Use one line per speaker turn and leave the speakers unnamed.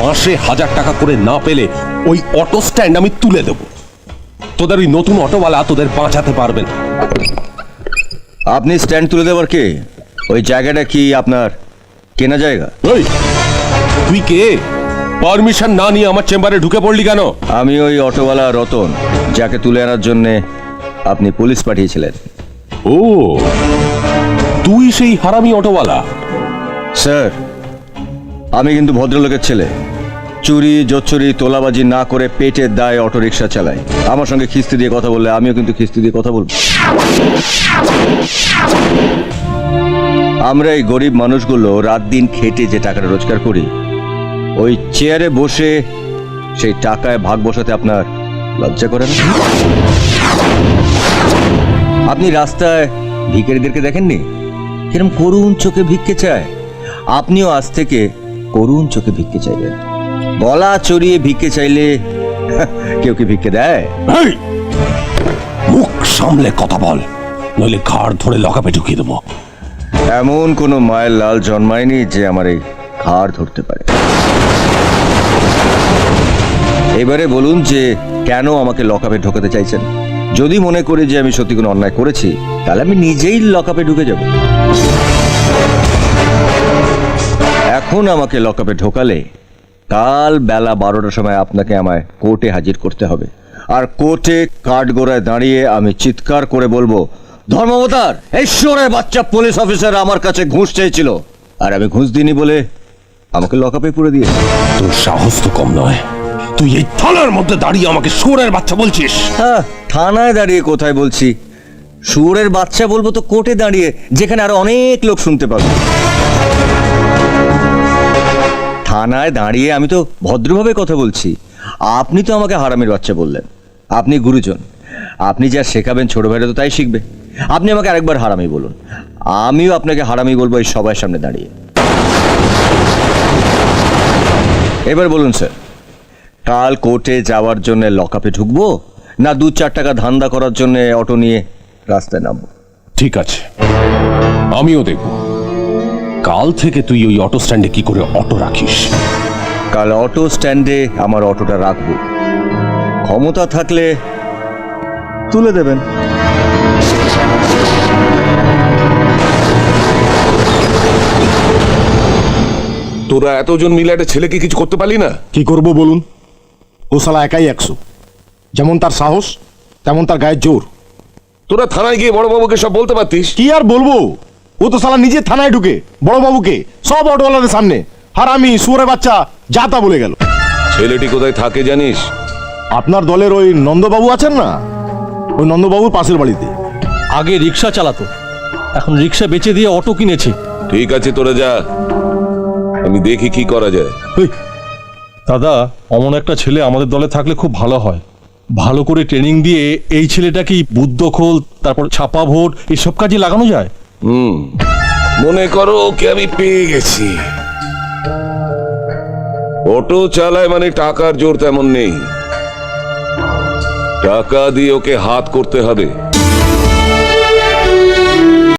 মাসে 1000 টাকা করে না পেলে ওই অটো স্ট্যান্ড আমি তুলে দেব। তোদের ওই নতুন অটোওয়ালা তোদের বাঁচাতে পারবে না।
আপনি স্ট্যান্ড তুলে দেবার কে? ওই জায়গাটা কি আপনার কেনা জায়গা?
ওই তুই কে? পারমিশন না নিয়ে আমার চেম্বারে ঢুকে পড়লি কেন?
আমি ওই অটোওয়ালা রতন, যাকে তুলে আনার জন্য আপনি পুলিশ পাঠিয়েছিলেন।
ও, তুই সেই হারামি অটোওয়ালা?
স্যার, আমি কিন্তু ভদ্রলোকের ছেলে। চুরি জোচ্চুরি তোলাবাজি না করে পেটের দায়ে অটো রিক্সা চালাই। আমার সঙ্গে খিস্তি দিয়ে কথা বললে আমিও কিন্তু খিস্তি দিয়ে কথা বলবো। আমরা এই গরিব মানুষগুলো রাত দিন খেটে যে টাকাটা রোজগার করি, ওই চেয়ারে বসে সেই টাকায় ভাগ বসাতে আপনার লজ্জা করে না? আপনি রাস্তায় ভিখারিদেরকে দেখেননি কিরম করুণ চোখে ভিক্ষে চায়? আপনিও আজ থেকে করুণ চোখে ভিক্ষে চাইবেন। গলা চড়িয়ে ভিক্ষে চাইলে কেউ কি ভিক্ষে দেয়?
মুখ সামলে কথা বল, নইলে ঘাড় ধরে লকাপে ঢুকিয়ে দেবো।
এমন কোনো মায়ের লাল জন্মায়নি যে আমার এই ঘাড় ধরতে পারে। এবারে বলুন যে কেন আমাকে লকআপে ঢোকাতে চাইছেন? যদি মনে করি যে আমি সত্যি কোনো অন্যায় করেছি, তাহলে আমি নিজেই লকআপে ঢুকে যাব। এখন আমাকে লকআপে ঢোকালে কাল বেলা 12টার সময় আপনাকে আমায় কোর্টে হাজির করতে হবে। আর কোর্টে কাঠগোড়ায় দাঁড়িয়ে আমি চিৎকার করে বলবো, ধর্মাবতার ঈশ্বরের বাচ্চা পুলিশ অফিসার আমার কাছে ঘুষ চেয়েছিল, আর আমি ঘুষ দিইনি বলে আমাকে লকআপে পুরে দিয়ে।
তোর সাহস তো কম নয়, তুই এই থানার মধ্যে দাঁড়িয়ে আমাকে শুয়োরের বাচ্চা বলছিস?
হ্যাঁ, থানায় দাঁড়িয়ে কোথায় বলছি? শুয়োরের বাচ্চা বলবো তো কোর্টে দাঁড়িয়ে, যেখানে আরো অনেক লোক শুনতে পাবে। থানায় দাঁড়িয়ে আমি তো ভদ্রভাবে কথা বলছি। আপনি তো আমাকে হারামির বাচ্চা বললেন। আপনি গুরুজন, আপনি যা শেখাবেন ছোট ভাইরা তো তাই শিখবে। আপনি আমাকে আরেকবার হারামি বলুন, আমিও আপনাকে হারামি বলবো এই সবার সামনে দাঁড়িয়ে। এবার বলুন স্যার, কাল কোর্টে যাওয়ার জন্য লকআপে ঢুকবো, না 2-4 টাকা ধান্দা করার জন্য অটো নিয়ে রাস্তায় নামবো?
ঠিক আছে, আমিও দেখব কাল থেকে তুই ওই অটো স্ট্যান্ডে কি করে অটো রাখিস।
কাল অটো স্ট্যান্ডে আমার অটোটা রাখবো, ক্ষমতা থাকলে তুলে দেবেন।
তোরা এতজন মিলে একটা ছেলেকে কিছু করতে পারলি না?
কি করব বলুন? ও শালা একাই 100। যেমন তার সাহস, তেমন তার গায়ের জোর।
তোরা থানায় গিয়ে বড়বাবুকে সব বলতে পারতিস।
কি আর বলবো, ও তো শালা নিজে থানায় ঢুকে বড়বাবুকে সব অটোওয়ালাদের সামনে হারামি শুয়োরের বাচ্চা যা তা বলে গেল।
ছেলেটি কোথায় থাকে জানিস?
আপনার দলের ওই নন্দবাবু আছেন না, ওই নন্দবাবুর পাশের বাড়িতে।
আগে রিক্সা চালাতো, এখন রিক্সা বেচে দিয়ে অটো কিনেছে।
ঠিক আছে, তোরা যা, আমি দেখি কি করা যায়।
দাদা, অমন একটা ছেলে আমাদের দলে থাকলে খুব ভালো হয়। ভালো করে ট্রেনিং দিয়ে এই ছেলেটাকে বুদ্ধ খোল, তারপর ছাপা ভোট, এইসব কাজে লাগানো যায়।
মনে করো ওকে আমি পেয়ে গেছি। অটো চালায় মানে টাকার জোর তেমন নেই, টাকা দিয়ে ওকে হাত করতে হবে।